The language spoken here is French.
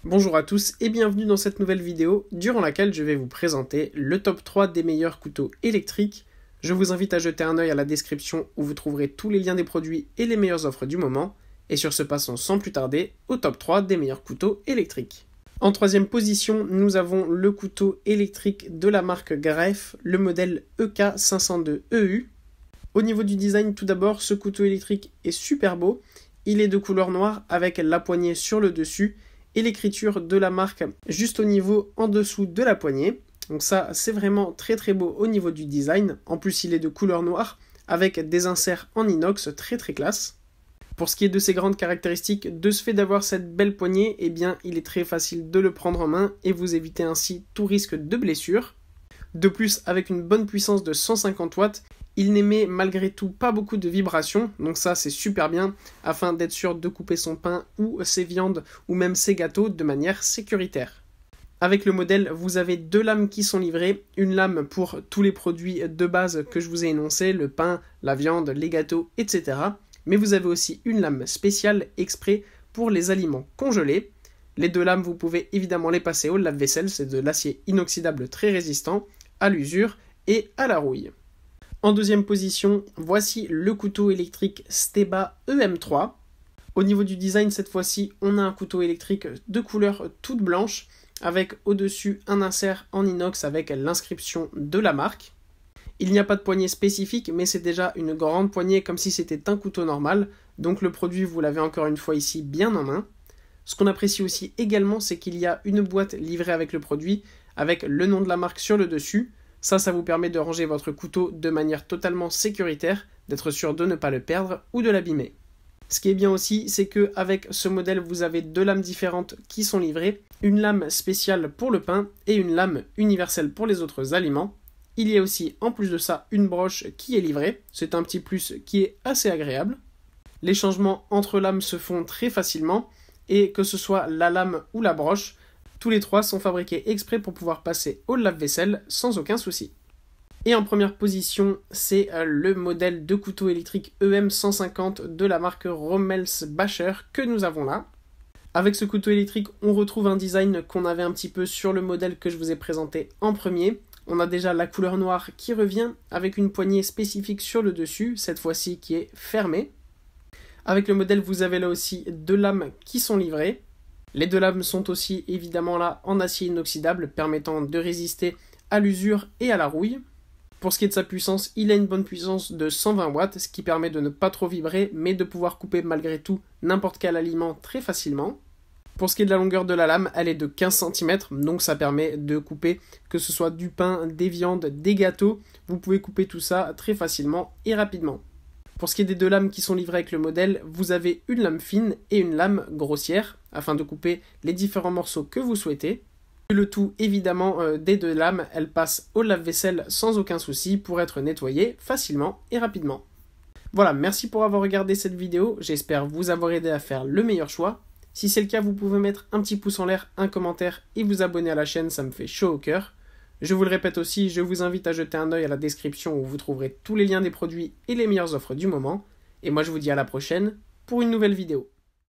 Bonjour à tous et bienvenue dans cette nouvelle vidéo durant laquelle je vais vous présenter le top 3 des meilleurs couteaux électriques. Je vous invite à jeter un œil à la description où vous trouverez tous les liens des produits et les meilleures offres du moment. Et sur ce, passons sans plus tarder au top 3 des meilleurs couteaux électriques. En troisième position, nous avons le couteau électrique de la marque Greff, le modèle EK502EU. Au niveau du design, tout d'abord, ce couteau électrique est super beau. Il est de couleur noire avec la poignée sur le dessus et l'écriture de la marque juste au niveau en dessous de la poignée. Donc ça, c'est vraiment très très beau au niveau du design. En plus, il est de couleur noire avec des inserts en inox très très classe. Pour ce qui est de ses grandes caractéristiques, de ce fait d'avoir cette belle poignée, eh bien, il est très facile de le prendre en main et vous évitez ainsi tout risque de blessure. De plus, avec une bonne puissance de 150 watts, il n'émet malgré tout pas beaucoup de vibrations, donc ça c'est super bien, afin d'être sûr de couper son pain ou ses viandes ou même ses gâteaux de manière sécuritaire. Avec le modèle, vous avez deux lames qui sont livrées, une lame pour tous les produits de base que je vous ai énoncés, le pain, la viande, les gâteaux, etc. Mais vous avez aussi une lame spéciale exprès pour les aliments congelés. Les deux lames, vous pouvez évidemment les passer au lave-vaisselle, c'est de l'acier inoxydable très résistant à l'usure et à la rouille. En deuxième position, voici le couteau électrique Steba EM3. Au niveau du design, cette fois-ci, on a un couteau électrique de couleur toute blanche, avec au-dessus un insert en inox avec l'inscription de la marque. Il n'y a pas de poignée spécifique, mais c'est déjà une grande poignée comme si c'était un couteau normal, donc le produit, vous l'avez encore une fois ici bien en main. Ce qu'on apprécie aussi également, c'est qu'il y a une boîte livrée avec le produit, avec le nom de la marque sur le dessus. Ça vous permet de ranger votre couteau de manière totalement sécuritaire, d'être sûr de ne pas le perdre ou de l'abîmer. Ce qui est bien aussi, c'est qu'avec ce modèle, vous avez deux lames différentes qui sont livrées, une lame spéciale pour le pain et une lame universelle pour les autres aliments. Il y a aussi, en plus de ça, une broche qui est livrée, c'est un petit plus qui est assez agréable. Les changements entre lames se font très facilement, et que ce soit la lame ou la broche, tous les trois sont fabriqués exprès pour pouvoir passer au lave-vaisselle sans aucun souci. Et en première position, c'est le modèle de couteau électrique EM150 de la marque Rommels-Bacher que nous avons là. Avec ce couteau électrique, on retrouve un design qu'on avait un petit peu sur le modèle que je vous ai présenté en premier. On a déjà la couleur noire qui revient avec une poignée spécifique sur le dessus, cette fois-ci qui est fermée. Avec le modèle, vous avez là aussi deux lames qui sont livrées. Les deux lames sont aussi évidemment là en acier inoxydable permettant de résister à l'usure et à la rouille. Pour ce qui est de sa puissance, il a une bonne puissance de 120 watts, ce qui permet de ne pas trop vibrer mais de pouvoir couper malgré tout n'importe quel aliment très facilement. Pour ce qui est de la longueur de la lame, elle est de 15 cm, donc ça permet de couper que ce soit du pain, des viandes, des gâteaux. Vous pouvez couper tout ça très facilement et rapidement. Pour ce qui est des deux lames qui sont livrées avec le modèle, vous avez une lame fine et une lame grossière, afin de couper les différents morceaux que vous souhaitez. Le tout, évidemment, des deux lames, elles passent au lave-vaisselle sans aucun souci pour être nettoyées facilement et rapidement. Voilà, merci pour avoir regardé cette vidéo, j'espère vous avoir aidé à faire le meilleur choix. Si c'est le cas, vous pouvez mettre un petit pouce en l'air, un commentaire et vous abonner à la chaîne, ça me fait chaud au cœur. Je vous le répète aussi, je vous invite à jeter un œil à la description où vous trouverez tous les liens des produits et les meilleures offres du moment. Et moi je vous dis à la prochaine pour une nouvelle vidéo.